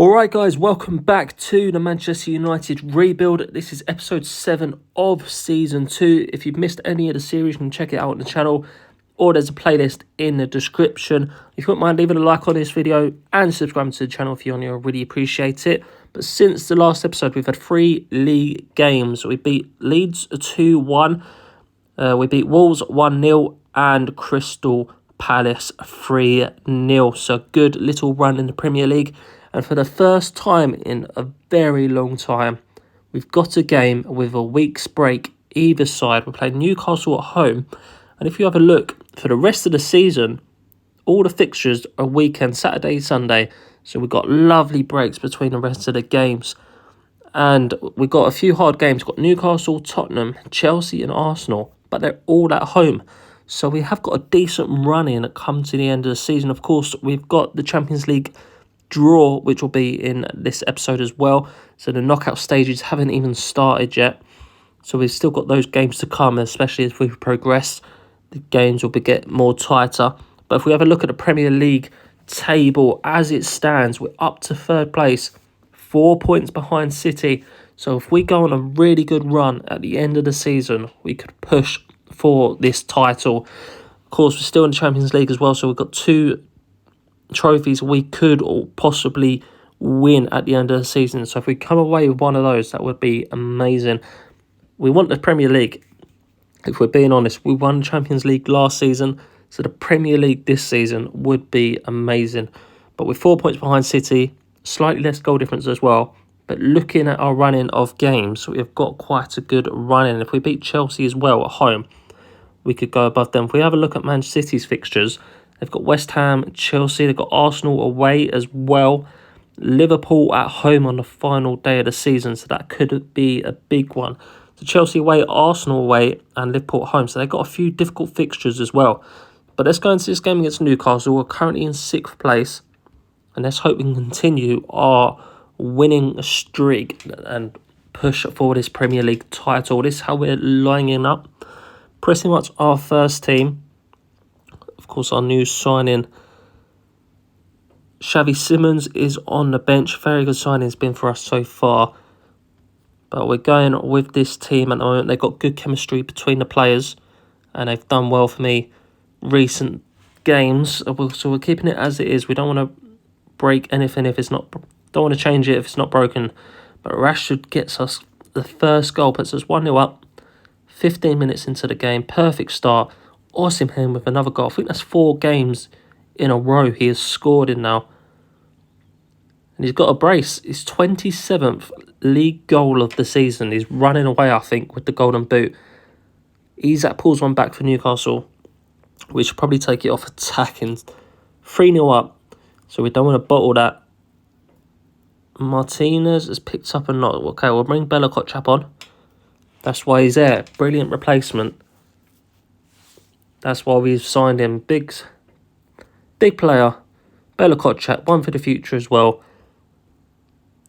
Alright guys, welcome back to the Manchester United rebuild. This is episode 7 of season 2. If you've missed any of the series, you can check it out on the channel, or there's a playlist in the description. If you wouldn't mind leaving a like on this video and subscribing to the channel if you're new, I really appreciate it. But since the last episode, we've had 3 league games. We beat Leeds 2-1, we beat Wolves 1-0 and Crystal Palace 3-0. So good little run in the Premier League. And for the first time in a very long time, we've got a game with a week's break either side. We're playing Newcastle at home. And if you have a look, for the rest of the season, all the fixtures are weekend, Saturday, Sunday. So we've got lovely breaks between the rest of the games. And we've got a few hard games. We've got Newcastle, Tottenham, Chelsea and Arsenal. But they're all at home. So we have got a decent run in that comes to the end of the season. Of course, we've got the Champions League draw, which will be in this episode as well. So the knockout stages haven't even started yet. So we've still got those games to come, especially as we progress. The games will get more tighter. But if we have a look at the Premier League table as it stands, we're up to third place, 4 points behind City. So if we go on a really good run at the end of the season, we could push for this title. Of course, we're still in the Champions League as well, so we've got 2 trophies we could or possibly win at the end of the season. So if we come away with one of those, that would be amazing. We want the Premier League. If we're being honest, we won Champions League last season, so the Premier League this season would be amazing. But with 4 points behind City, slightly less goal difference as well. But looking at our running of games, we've got quite a good running. If we beat Chelsea as well at home, we could go above them. If we have a look at Man City's fixtures, they've got West Ham, Chelsea, they've got Arsenal away as well. Liverpool at home on the final day of the season, so that could be a big one. So Chelsea away, Arsenal away, and Liverpool at home. So they've got a few difficult fixtures as well. But let's go into this game against Newcastle. We're currently in 6th place. And let's hope we can continue our winning streak and push for this Premier League title. This is how we're lining up. Pretty much our first team. Of course, our new signing, Xavi Simons, is on the bench. Very good signing has been for us so far. But we're going with this team at the moment. They've got good chemistry between the players. And they've done well for me recent games. So we're keeping it as it is. We don't want to break anything if it's not... Don't want to change it if it's not broken. But Rashford gets us the first goal. Puts us 1-0 up. 15 minutes into the game. Perfect start. Osimhen with another goal. I think that's 4 games in a row he has scored in now. And he's got a brace. His 27th league goal of the season. He's running away, I think, with the golden boot. Isak pulls one back for Newcastle. We should probably take it off attacking. 3-0 up. So we don't want to bottle that. Martinez has picked up a knock. Okay, we'll bring Bella Kotchap on. That's why he's there. Brilliant replacement. That's why we've signed him. Big player. Bella Kotchap, one for the future as well.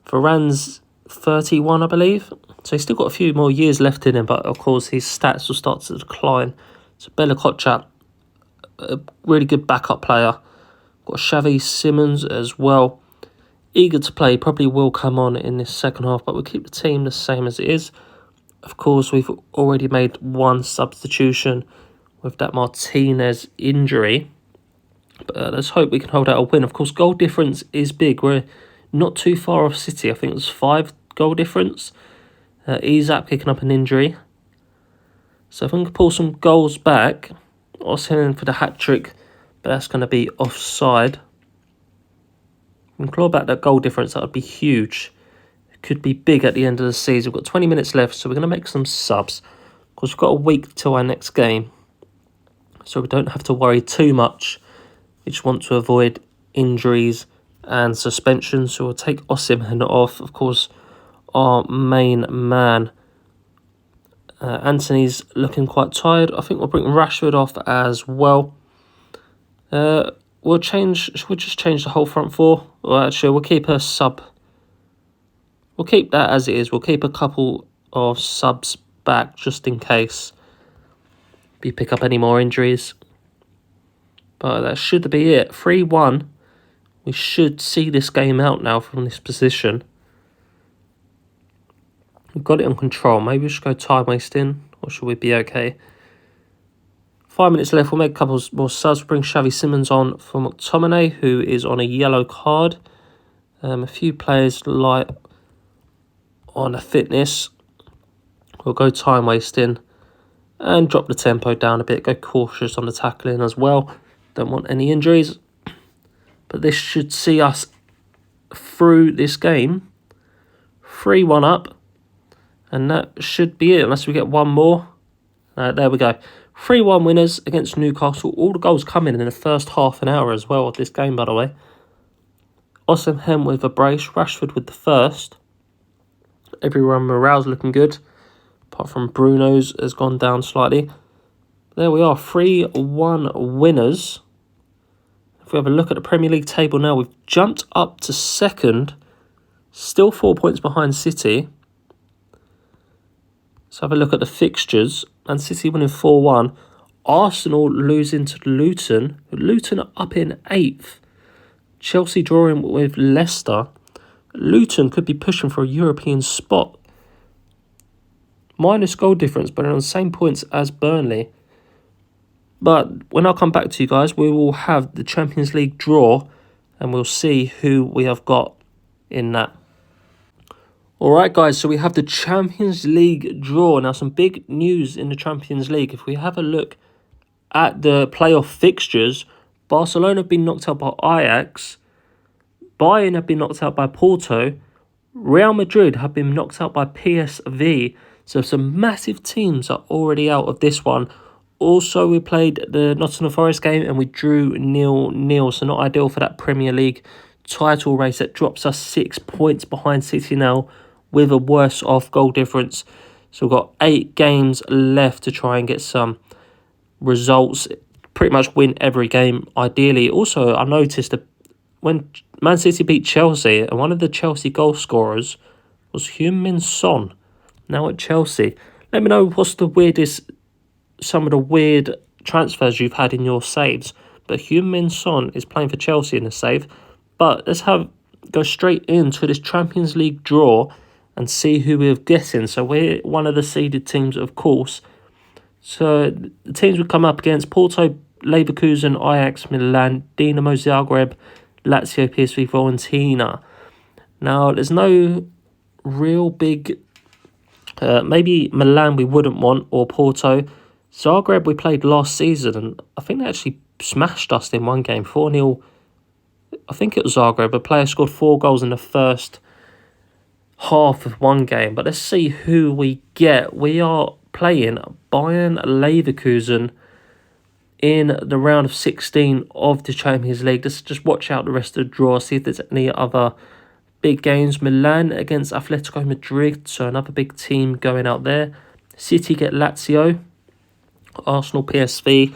Varane's 31, I believe. So he's still got a few more years left in him, but of course his stats will start to decline. So Bella Kotchap, a really good backup player. Got Xavi Simons as well. Eager to play, probably will come on in this second half, but we'll keep the team the same as it is. Of course, we've already made one substitution with that Martinez injury. But let's hope we can hold out a win. Of course, goal difference is big. We're not too far off City. I think it was 5 goal difference. Isak picking up an injury. So if we can pull some goals back, Osimhen for the hat-trick, but that's going to be offside. We can claw back that goal difference. That would be huge. It could be big at the end of the season. We've got 20 minutes left, so we're going to make some subs. Of course, we've got a week till our next game, so we don't have to worry too much. We just want to avoid injuries and suspension, so we'll take Osimhen off. Of course, our main man, Anthony's looking quite tired. I think we'll bring Rashford off as well. We'll just change the whole front 4. Well, actually, we'll keep a sub. We'll keep that as it is. We'll keep a couple of subs back just in case we pick up any more injuries. But that should be it. 3-1 We should see this game out now from this position. We've got it on control. Maybe we should go time wasting, or should we be okay? 5 minutes left. We'll make a couple more subs. We'll bring Xavi Simons on for McTominay, who is on a yellow card. A few players light on a fitness. We'll go time wasting and drop the tempo down a bit. Go cautious on the tackling as well. Don't want any injuries. But this should see us through this game. 3-1 up. And that should be it, unless we get one more. There we go. 3-1 winners against Newcastle. All the goals coming in the first half an hour as well of this game, by the way. Osimhen with a brace. Rashford with the first. Everyone morale's looking good. Apart from Bruno's has gone down slightly. There we are. 3-1 winners. If we have a look at the Premier League table now, we've jumped up to second. Still 4 points behind City. Let's have a look at the fixtures. Man City winning 4-1. Arsenal losing to Luton. Luton are up in 8th. Chelsea drawing with Leicester. Luton could be pushing for a European spot. Minus goal difference, but on the same points as Burnley. But when I come back to you guys, we will have the Champions League draw and we'll see who we have got in that. Alright guys, so we have the Champions League draw. Now some big news in the Champions League. If we have a look at the playoff fixtures, Barcelona have been knocked out by Ajax. Bayern have been knocked out by Porto. Real Madrid have been knocked out by PSV. So some massive teams are already out of this one. Also, we played the Nottingham Forest game and we drew 0-0. So not ideal for that Premier League title race. That drops us 6 points behind City now with a worse off goal difference. So we've got 8 games left to try and get some results. Pretty much win every game, ideally. Also, I noticed that when Man City beat Chelsea, and one of the Chelsea goal scorers was Heung-min Son, now at Chelsea. Let me know what's some of the weird transfers you've had in your saves. But Heung-min Son is playing for Chelsea in the save. But let's go straight into this Champions League draw and see who we're getting. So we're one of the seeded teams, of course. So the teams we come up against: Porto, Leverkusen, Ajax, Milan, Dinamo Zagreb, Lazio, PSV, Fiorentina. Now, there's no real big... maybe Milan we wouldn't want, or Porto. Zagreb we played last season, and I think they actually smashed us in one game, 4-0. I think it was Zagreb. A player scored 4 goals in the first half of one game. But let's see who we get. We are playing Bayern Leverkusen in the round of 16 of the Champions League. Let's just watch out the rest of the draw, see if there's any other big games. Milan against Atletico Madrid, so another big team going out there. City get Lazio. Arsenal, PSV.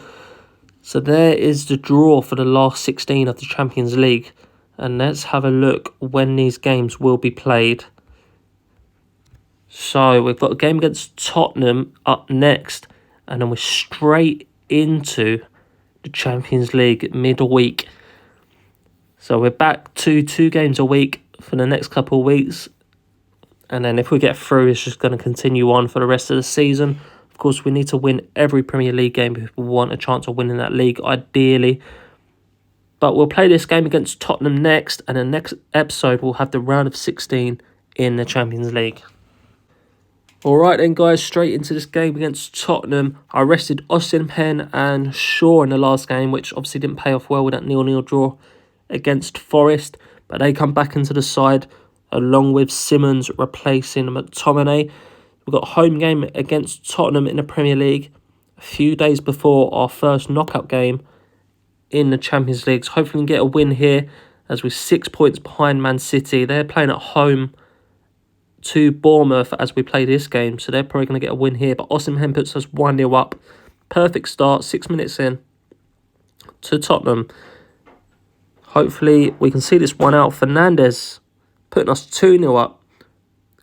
So there is the draw for the last 16 of the Champions League. And let's have a look when these games will be played. So we've got a game against Tottenham up next. And then we're straight into the Champions League midweek. So we're back to 2 games a week for the next couple of weeks. And then if we get through, it's just going to continue on for the rest of the season. Of course, we need to win every Premier League game if we want a chance of winning that league, ideally. But we'll play this game against Tottenham next. And the next episode, we'll have the round of 16 in the Champions League. Alright then guys, straight into this game against Tottenham. I rested Osimhen and Shaw in the last game, which obviously didn't pay off well with that 0-0 draw against Forest. But they come back into the side along with Simons replacing McTominay. We've got a home game against Tottenham in the Premier League a few days before our first knockout game in the Champions League. So hopefully we can get a win here as we're 6 points behind Man City. They're playing at home to Bournemouth as we play this game, so they're probably going to get a win here. But Osimhen puts us 1-0 up. Perfect start, 6 minutes in to Tottenham. Hopefully we can see this one out. Fernandes putting us 2-0 up.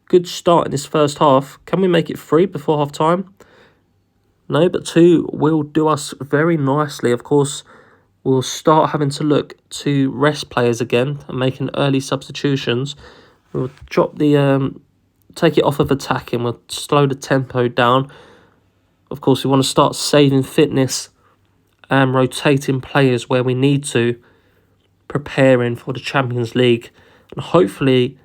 Good start in this first half. Can we make it 3 before half time? No, but 2 will do us very nicely. Of course, we'll start having to look to rest players again and making early substitutions. We'll drop the take it off of attacking. We'll slow the tempo down. Of course, we want to start saving fitness and rotating players where we need to, preparing for the Champions League, and hopefully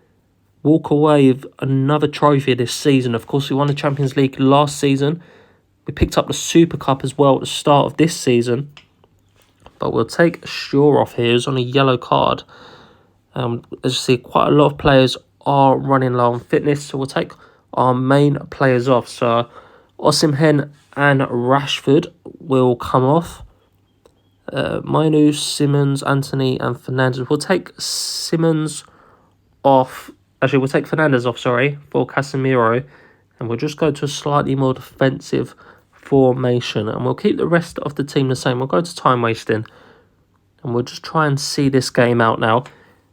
walk away with another trophy this season. Of course, we won the Champions League last season. We picked up the Super Cup as well at the start of this season. But we'll take Shaw off here. He's on a yellow card. As you see, quite a lot of players are running low on fitness. So we'll take our main players off. So Osimhen and Rashford will come off. Mainu, Simmons, Antony and Fernandes. We'll take Simmons off. Actually, we'll take Fernandes off, for Casemiro. And we'll just go to a slightly more defensive formation. And we'll keep the rest of the team the same. We'll go to time wasting. And we'll just try and see this game out now.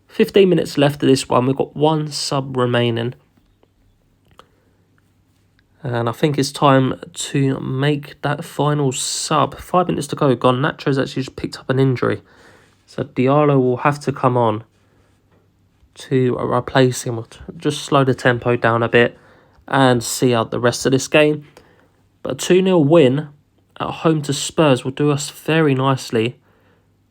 15 minutes left of this one. We've got one sub remaining. And I think it's time to make that final sub. 5 minutes to go. Garnacho's actually just picked up an injury. So Diallo will have to come on to replace him. We'll just slow the tempo down a bit and see out the rest of this game. But a 2-0 win at home to Spurs will do us very nicely.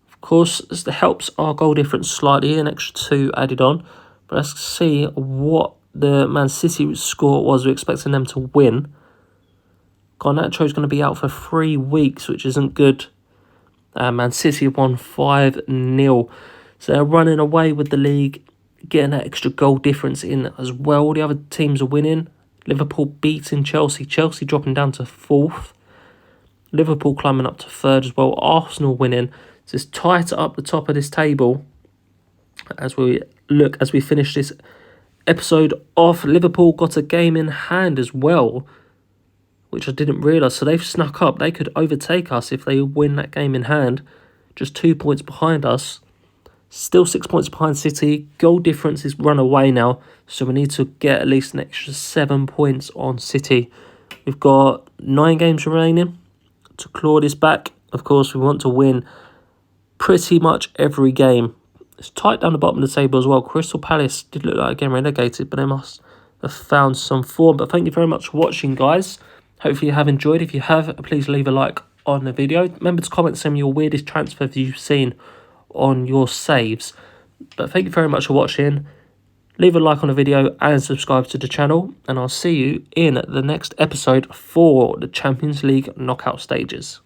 Of course, this helps our goal difference slightly, an extra 2 added on. But let's see what the Man City score was. We're expecting them to win. Garnacho is going to be out for 3 weeks, which isn't good. Man City won 5-0. So they're running away with the league, getting that extra goal difference in as well. All the other teams are winning. Liverpool beating Chelsea. Chelsea dropping down to 4th. Liverpool climbing up to 3rd as well. Arsenal winning. So it's tight up the top of this table as we finish this episode off. Liverpool got a game in hand as well, which I didn't realise. So they've snuck up. They could overtake us if they win that game in hand. Just 2 points behind us. Still 6 points behind City. Goal difference is run away now. So we need to get at least an extra 7 points on City. We've got 9 games remaining to claw this back. Of course, we want to win pretty much every game. It's tight down the bottom of the table as well. Crystal Palace did look like getting relegated, but they must have found some form. But thank you very much for watching, guys. Hopefully you have enjoyed. If you have, please leave a like on the video. Remember to comment some of your weirdest transfers you've seen on your saves. But thank you very much for watching. Leave a like on the video and subscribe to the channel. And I'll see you in the next episode for the Champions League knockout stages.